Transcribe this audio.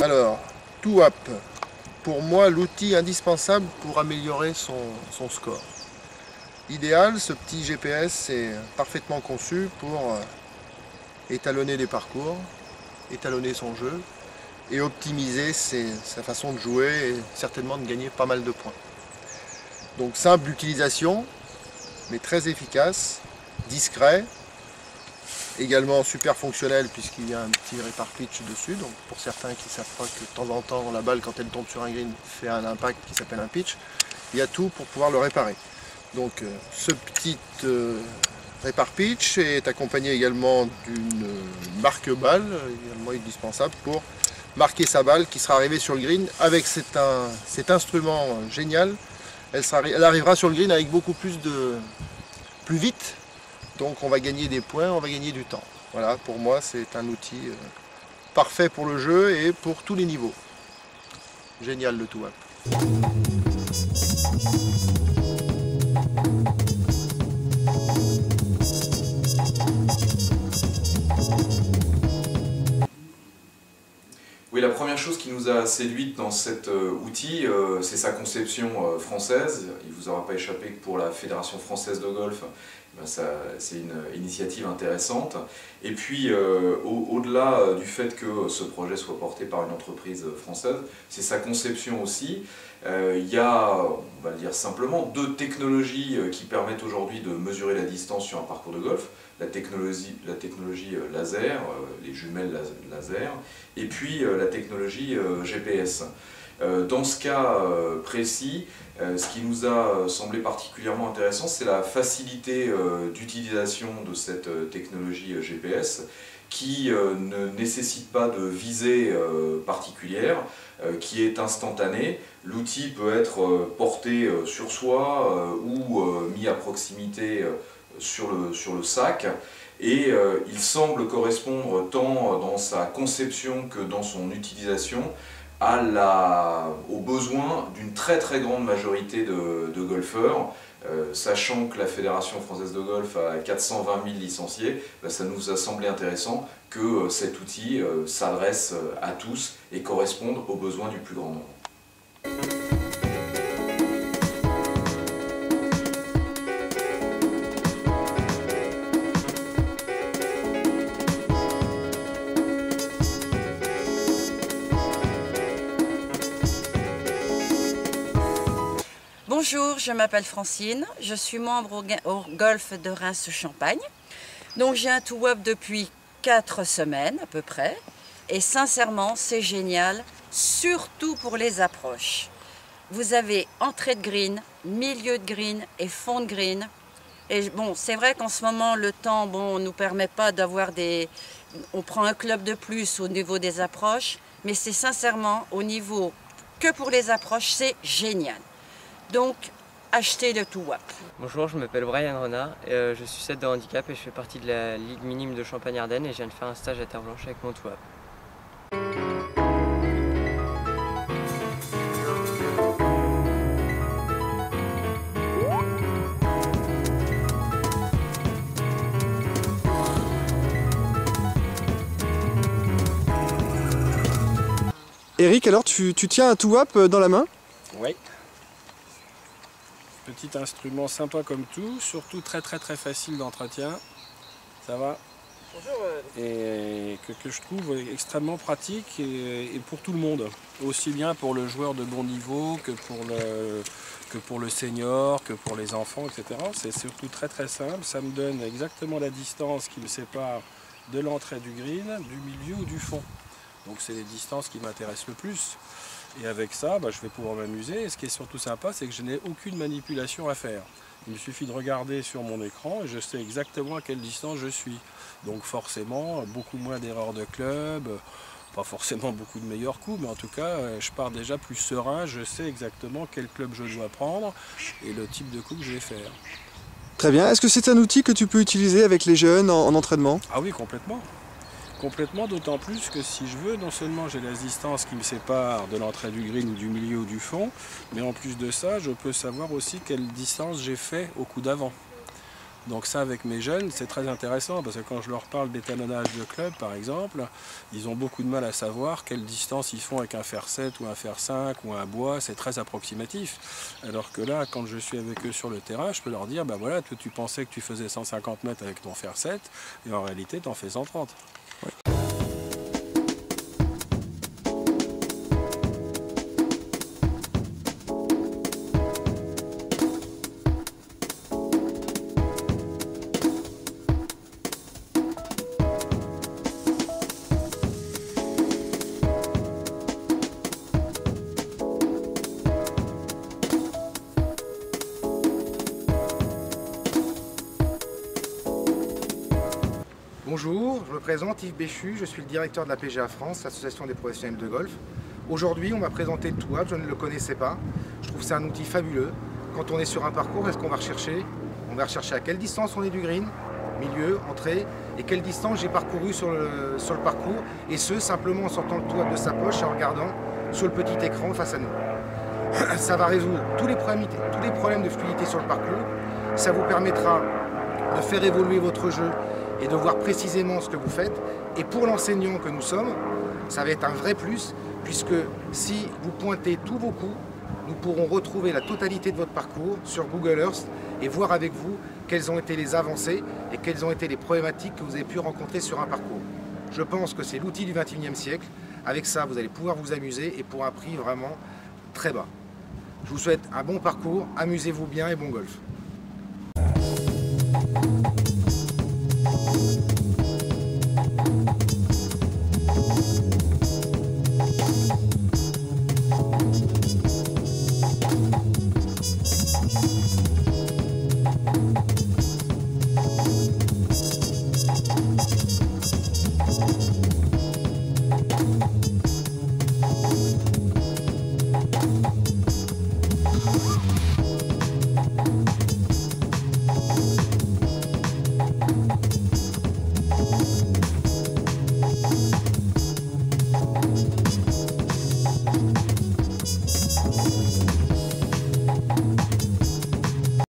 Alors, TwoUp, pour moi l'outil indispensable pour améliorer son score. Idéal, ce petit GPS est parfaitement conçu pour étalonner des parcours, étalonner son jeu et optimiser sa façon de jouer et certainement de gagner pas mal de points. Donc simple d'utilisation, mais très efficace, discret, également super fonctionnel puisqu'il y a un petit répar pitch dessus. Donc pour certains qui ne savent pas que de temps en temps la balle, quand elle tombe sur un green, fait un impact qui s'appelle un pitch, il y a tout pour pouvoir le réparer. Donc ce petit répar pitch est accompagné également d'une marque balle, également indispensable pour marquer sa balle qui sera arrivée sur le green. Avec cet instrument génial, elle arrivera sur le green avec beaucoup plus vite. Donc on va gagner des points, on va gagner du temps. Voilà, pour moi c'est un outil parfait pour le jeu et pour tous les niveaux. Génial le TwoUp. Oui, la première chose qui nous a séduite dans cet outil, c'est sa conception française. Il ne vous aura pas échappé que pour la Fédération française de golf, c'est une initiative intéressante. Et puis, au-delà du fait que ce projet soit porté par une entreprise française, c'est sa conception aussi. Il y a, on va le dire simplement, deux technologies qui permettent aujourd'hui de mesurer la distance sur un parcours de golf. La technologie laser, les jumelles laser, et puis la technologie GPS. Dans ce cas précis, ce qui nous a semblé particulièrement intéressant, c'est la facilité d'utilisation de cette technologie GPS qui ne nécessite pas de visée particulière, qui est instantanée. L'outil peut être porté sur soi ou mis à proximité sur le sac, et il semble correspondre tant dans sa conception que dans son utilisation aux besoins d'une très grande majorité de golfeurs. Sachant que la Fédération française de golf a 420 000 licenciés, ça nous a semblé intéressant que cet outil s'adresse à tous et corresponde aux besoins du plus grand nombre. Bonjour, je m'appelle Francine, je suis membre au golf de Reims-Champagne. Donc j'ai un TwoUp depuis 4 semaines à peu près. Et sincèrement, c'est génial, surtout pour les approches. Vous avez entrée de green, milieu de green et fond de green. Et bon, c'est vrai qu'en ce moment, le temps ne nous permet pas d'avoir on prend un club de plus au niveau des approches, mais c'est sincèrement au niveau que pour les approches, c'est génial. Donc, achetez le TwoUp. Bonjour, je m'appelle Brian Renard, je suis 7 de handicap et je fais partie de la Ligue minime de Champagne-Ardenne et je viens de faire un stage à Terre-Blanche avec mon TwoUp. Eric, alors tu tiens un TwoUp dans la main? Oui. Petit instrument sympa comme tout, surtout très facile d'entretien. Ça va? Bonjour. Et que je trouve extrêmement pratique et pour tout le monde. Aussi bien pour le joueur de bon niveau que pour le senior, que pour les enfants, etc. C'est surtout très simple. Ça me donne exactement la distance qui me sépare de l'entrée du green, du milieu ou du fond. Donc c'est les distances qui m'intéressent le plus. Et avec ça, je vais pouvoir m'amuser. Et ce qui est surtout sympa, c'est que je n'ai aucune manipulation à faire. Il me suffit de regarder sur mon écran et je sais exactement à quelle distance je suis. Donc forcément, beaucoup moins d'erreurs de club, pas forcément beaucoup de meilleurs coups, mais en tout cas, je pars déjà plus serein. Je sais exactement quel club je dois prendre et le type de coup que je vais faire. Très bien. Est-ce que c'est un outil que tu peux utiliser avec les jeunes en entraînement? Ah oui, complètement. Complètement, d'autant plus que si je veux, non seulement j'ai la distance qui me sépare de l'entrée du green ou du milieu ou du fond, mais en plus de ça, je peux savoir aussi quelle distance j'ai fait au coup d'avant. Donc ça, avec mes jeunes, c'est très intéressant parce que quand je leur parle d'étalonnage de club, par exemple, ils ont beaucoup de mal à savoir quelle distance ils font avec un fer 7 ou un fer 5 ou un bois, c'est très approximatif. Alors que là, quand je suis avec eux sur le terrain, je peux leur dire, ben voilà, toi tu pensais que tu faisais 150 mètres avec ton fer 7 et en réalité tu en fais 130. Ouais. Bonjour, je me présente Yves Béchu, je suis le directeur de la PGA France, l'association des professionnels de golf. Aujourd'hui, on m'a présenté le TwoWatt, je ne le connaissais pas. Je trouve que c'est un outil fabuleux. Quand on est sur un parcours, qu'est-ce qu'on va rechercher? On va rechercher à quelle distance on est du green, milieu, entrée, et quelle distance j'ai parcouru sur le parcours, et ce, simplement en sortant le TwoWatt de sa poche et en regardant sur le petit écran face à nous. Ça va résoudre tous les problèmes de fluidité sur le parcours. Ça vous permettra de faire évoluer votre jeu et de voir précisément ce que vous faites. Et pour l'enseignant que nous sommes, ça va être un vrai plus, puisque si vous pointez tous vos coups, nous pourrons retrouver la totalité de votre parcours sur Google Earth et voir avec vous quelles ont été les avancées et quelles ont été les problématiques que vous avez pu rencontrer sur un parcours. Je pense que c'est l'outil du XXIe siècle. Avec ça, vous allez pouvoir vous amuser et pour un prix vraiment très bas. Je vous souhaite un bon parcours, amusez-vous bien et bon golf.